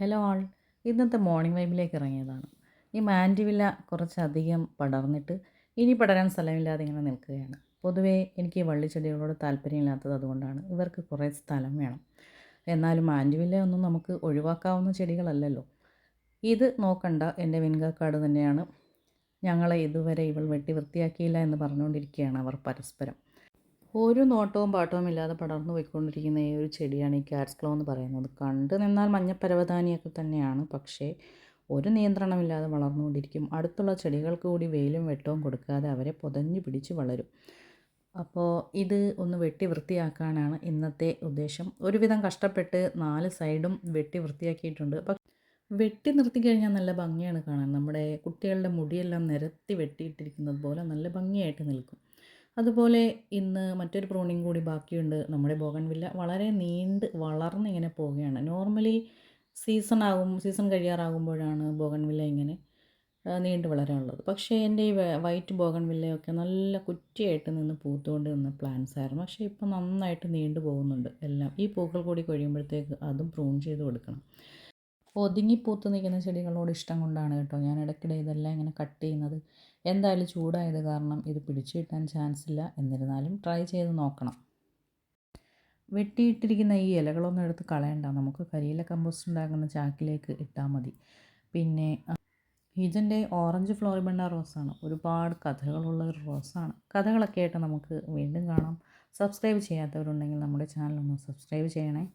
Hello ആൾ. ഇന്നത്തെ morning വൈബിലേക്ക് ഇറങ്ങിയതാണ്. ഈ മാൻഡിവില്ല കുറച്ചധികം പടർന്നിട്ട് ഇനി പടരാൻ സ്ഥലമില്ലാതെ ഇങ്ങനെ നിൽക്കുകയാണ്. പൊതുവേ എനിക്ക് വള്ളിച്ചെടികളോട് താല്പര്യമില്ലാത്തത് അതുകൊണ്ടാണ്. ഇവർക്ക് കുറേ സ്ഥലം വേണം. എന്നാലും മാൻഡിവില്ല ഒന്നും നമുക്ക് ഒഴിവാക്കാവുന്ന ചെടികളല്ലല്ലോ. ഇത് നോക്കണ്ട, എൻ്റെ വിൻഗക്കാട് തന്നെയാണ്. ഞങ്ങളെ ഇതുവരെ ഇവൾ വെട്ടി വൃത്തിയാക്കിയില്ല എന്ന് പറഞ്ഞുകൊണ്ടിരിക്കുകയാണ് അവർ പരസ്പരം. ഒരു നോട്ടവും പാട്ടവും ഇല്ലാതെ പടർന്നു പോയിക്കൊണ്ടിരിക്കുന്ന ഈ ഒരു ചെടിയാണ് ഈ ക്യാറ്റ്സ് ക്ലോ എന്ന് പറയുന്നത്. കണ്ടു നിന്നാൽ മഞ്ഞപ്പരവതാനിയൊക്കെ തന്നെയാണ്, പക്ഷേ ഒരു നിയന്ത്രണമില്ലാതെ വളർന്നുകൊണ്ടിരിക്കും. അടുത്തുള്ള ചെടികൾക്ക് കൂടി വെയിലും വെട്ടവും കൊടുക്കാതെ അവരെ പൊതഞ്ഞു പിടിച്ച് വളരും. അപ്പോൾ ഇത് ഒന്ന് വെട്ടി വൃത്തിയാക്കാനാണ് ഇന്നത്തെ ഉദ്ദേശം. ഒരുവിധം കഷ്ടപ്പെട്ട് 4 സൈഡും വെട്ടി വൃത്തിയാക്കിയിട്ടുണ്ട്. വെട്ടി നിർത്തി കഴിഞ്ഞാൽ നല്ല ഭംഗിയാണ് കാണാൻ. നമ്മുടെ കുട്ടികളുടെ മുടിയെല്ലാം നിരത്തി വെട്ടിയിട്ടിരിക്കുന്നത് പോലെ നല്ല ഭംഗിയായിട്ട് നിൽക്കും. അതുപോലെ ഇന്ന് മറ്റൊരു പ്രൂണിങ് കൂടി ബാക്കിയുണ്ട്. നമ്മുടെ ബോഗൺവില്ല വളരെ നീണ്ട് വളർന്നിങ്ങനെ പോവുകയാണ്. നോർമലി സീസൺ കഴിയാറാകുമ്പോഴാണ് ബോഗൺവില്ല ഇങ്ങനെ നീണ്ട് വളരാനുള്ളത്. പക്ഷേ എൻ്റെ ഈ വൈറ്റ് ബോഗൺവില്ലയൊക്കെ നല്ല കുറ്റിയായിട്ട് നിന്ന് പൂത്തുകൊണ്ട് നിന്ന പ്ലാന്റ്സ് ആയിരുന്നു. പക്ഷേ ഇപ്പോൾ നന്നായിട്ട് നീണ്ടു പോകുന്നുണ്ട് എല്ലാം. ഈ പൂക്കൾ കൂടി കഴിയുമ്പോഴത്തേക്ക് അതും പ്രൂൺ ചെയ്ത് കൊടുക്കണം. ഒതുങ്ങിപ്പൂത്ത് നിൽക്കുന്ന ചെടികളോട് ഇഷ്ടം കൊണ്ടാണ് കേട്ടോ ഞാൻ ഇടയ്ക്കിടെ ഇതെല്ലാം ഇങ്ങനെ കട്ട് ചെയ്യുന്നത്. എന്തായാലും ചൂടായത് കാരണം ഇത് പിടിച്ചു കിട്ടാൻ ചാൻസ് ഇല്ല. എന്നിരുന്നാലും ട്രൈ ചെയ്ത് നോക്കണം. വെട്ടിയിട്ടിരിക്കുന്ന ഈ ഇലകളൊന്നും എടുത്ത് കളയണ്ട. നമുക്ക് കരിയില കമ്പോസ്റ്റ് ഉണ്ടാക്കുന്ന ചാക്കിലേക്ക് ഇട്ടാൽ മതി. പിന്നെ ഇതിൻ്റെ ഓറഞ്ച് ഫ്ലോറിബണ്ട റോസാണ്. ഒരുപാട് കഥകളുള്ള ഒരു റോസാണ്. കഥകളൊക്കെ ആയിട്ട് നമുക്ക് വീണ്ടും കാണാം. സബ്സ്ക്രൈബ് ചെയ്യാത്തവരുണ്ടെങ്കിൽ നമ്മുടെ ചാനൽ ഒന്ന് സബ്സ്ക്രൈബ് ചെയ്യണേ.